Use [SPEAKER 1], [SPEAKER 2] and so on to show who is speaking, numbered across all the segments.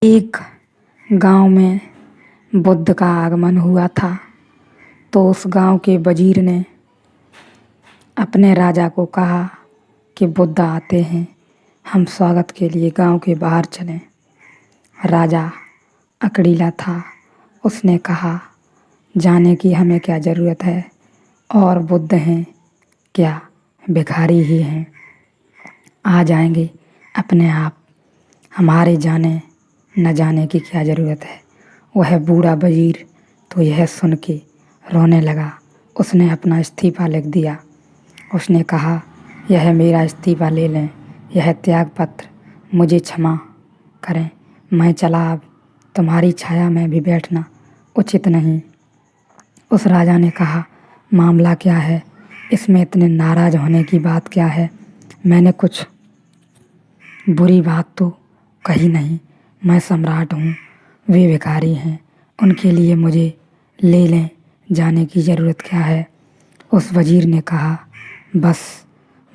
[SPEAKER 1] एक गांव में बुद्ध का आगमन हुआ था। तो उस गांव के वजीर ने अपने राजा को कहा कि बुद्ध आते हैं, हम स्वागत के लिए गांव के बाहर चलें। राजा अकड़ीला था। उसने कहा, जाने की हमें क्या ज़रूरत है, और बुद्ध हैं क्या, भिखारी ही हैं, आ जाएंगे अपने आप, हमारे जाने न जाने की क्या ज़रूरत है। वह बूढ़ा वजीर तो यह सुन के रोने लगा। उसने अपना इस्तीफ़ा लिख दिया। उसने कहा, यह मेरा इस्तीफ़ा ले लें, यह त्याग पत्र, मुझे क्षमा करें, मैं चला, अब तुम्हारी छाया में भी बैठना उचित नहीं। उस राजा ने कहा, मामला क्या है, इसमें इतने नाराज़ होने की बात क्या है, मैंने कुछ बुरी बात तो कही नहीं, मैं सम्राट हूँ, वे भिखारी हैं, उनके लिए मुझे ले लें, जाने की ज़रूरत क्या है। उस वजीर ने कहा, बस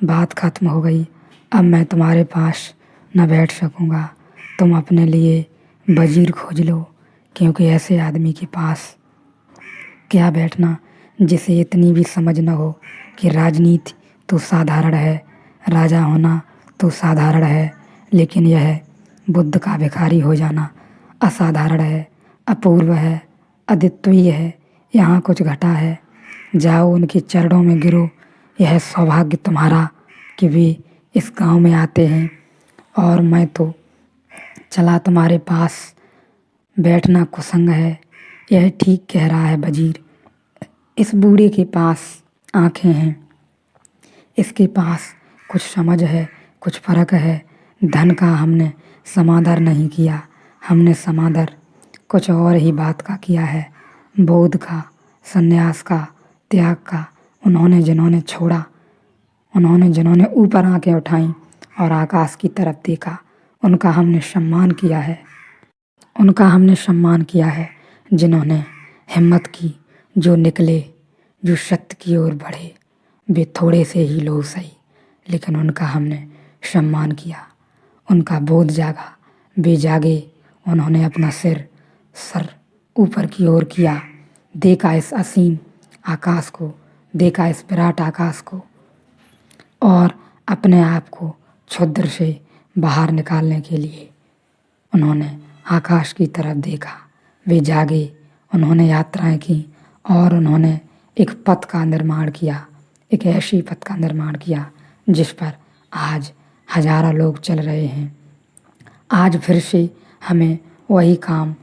[SPEAKER 1] बात ख़त्म हो गई, अब मैं तुम्हारे पास न बैठ सकूँगा, तुम अपने लिए वजीर खोज लो, क्योंकि ऐसे आदमी के पास क्या बैठना जिसे इतनी भी समझ न हो कि राजनीति तो साधारण है, राजा होना तो साधारण है, लेकिन यह बुद्ध का भिखारी हो जाना असाधारण है, अपूर्व है, अद्वितीय है, यहाँ कुछ घटा है। जाओ उनके चरणों में गिरो, यह सौभाग्य तुम्हारा कि वे इस गांव में आते हैं, और मैं तो चला तुम्हारे पास, बैठना कुसंग है। यह ठीक कह रहा है वजीर, इस बूढ़े के पास आँखें हैं, इसके पास कुछ समझ है, कुछ फ़र्क है। धन का हमने समादर नहीं किया, हमने समादर कुछ और ही बात का किया है, बोध का, संन्यास का, त्याग का। उन्होंने जिन्होंने छोड़ा, उन्होंने जिन्होंने ऊपर आंखें उठाईं और आकाश की तरफ देखा, उनका हमने सम्मान किया है, उनका हमने सम्मान किया है। जिन्होंने हिम्मत की, जो निकले, जो सत्य की ओर बढ़े, वे थोड़े से ही लोग सही, लेकिन उनका हमने सम्मान किया, उनका बोध जागा, वे जागे, उन्होंने अपना सर ऊपर की ओर किया, देखा इस असीम आकाश को, देखा इस विराट आकाश को, और अपने आप को क्षुद्र से बाहर निकालने के लिए उन्होंने आकाश की तरफ देखा। वे जागे, उन्होंने यात्राएं की, और उन्होंने एक पथ का निर्माण किया, एक ऐसी पथ का निर्माण किया जिस पर आज हजारों लोग चल रहे हैं। आज फिर से हमें वही काम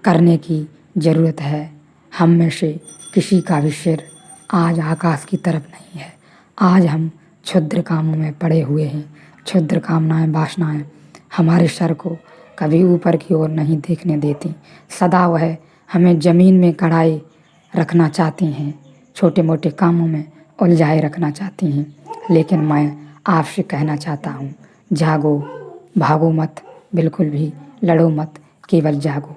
[SPEAKER 1] करने की ज़रूरत है। हम में से किसी का भी सिर आज आकाश की तरफ नहीं है। आज हम क्षुद्र कामों में पड़े हुए हैं। क्षुद्र कामनाएं, वासनाएं हमारे सर को कभी ऊपर की ओर नहीं देखने देती। सदा वह हमें ज़मीन में कड़ाई रखना चाहती हैं, छोटे मोटे कामों में उलझाए रखना चाहती हैं। लेकिन मैं आपसे कहना चाहता हूँ, जागो, भागो मत, बिल्कुल भी लड़ो मत, केवल जागो।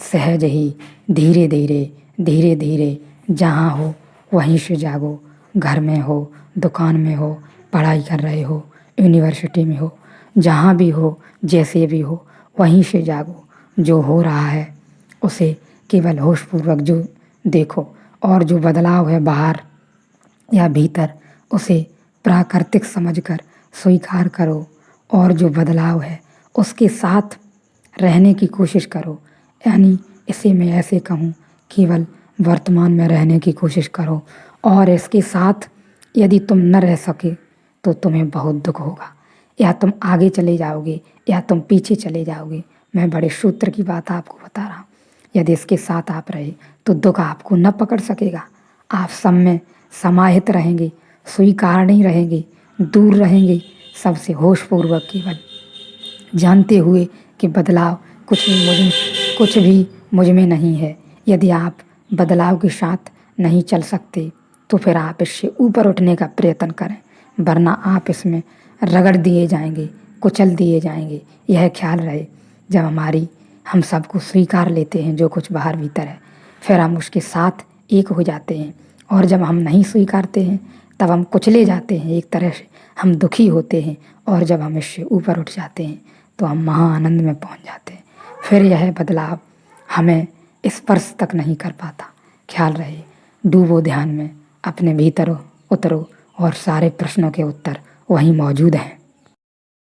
[SPEAKER 1] सहज ही धीरे धीरे, धीरे धीरे, जहाँ हो वहीं से जागो। घर में हो, दुकान में हो, पढ़ाई कर रहे हो, यूनिवर्सिटी में हो, जहाँ भी हो, जैसे भी हो, वहीं से जागो। जो हो रहा है उसे केवल होशपूर्वक जो देखो, और जो बदलाव है बाहर या भीतर, उसे प्राकृतिक समझकर स्वीकार करो, और जो बदलाव है उसके साथ रहने की कोशिश करो। यानी इसे मैं ऐसे कहूँ, केवल वर्तमान में रहने की कोशिश करो, और इसके साथ यदि तुम न रह सके तो तुम्हें बहुत दुख होगा। या तुम आगे चले जाओगे या तुम पीछे चले जाओगे। मैं बड़े सूत्र की बात आपको बता रहा हूँ। यदि इसके साथ आप रहे तो दुख आपको न पकड़ सकेगा। आप सब में समाहित रहेंगे, स्वीकार नहीं रहेंगे, दूर रहेंगे सबसे, होशपूर्वक केवल जानते हुए कि बदलाव कुछ भी मुझ में नहीं है। यदि आप बदलाव के साथ नहीं चल सकते तो फिर आप इससे ऊपर उठने का प्रयत्न करें, वरना आप इसमें रगड़ दिए जाएंगे, कुचल दिए जाएंगे। यह ख्याल रहे, जब हम सबको स्वीकार लेते हैं जो कुछ बाहर भीतर है, फिर हम उसके साथ एक हो जाते हैं। और जब हम नहीं स्वीकारते हैं तब हम कुचले जाते हैं, एक तरह से हम दुखी होते हैं। और जब हम इससे ऊपर उठ जाते हैं तो हम महा आनंद में पहुंच जाते हैं। फिर यह बदलाव हमें स्पर्श तक नहीं कर पाता। ख्याल रहे, डूबो ध्यान में, अपने भीतर उतरो और सारे प्रश्नों के उत्तर वहीं मौजूद हैं।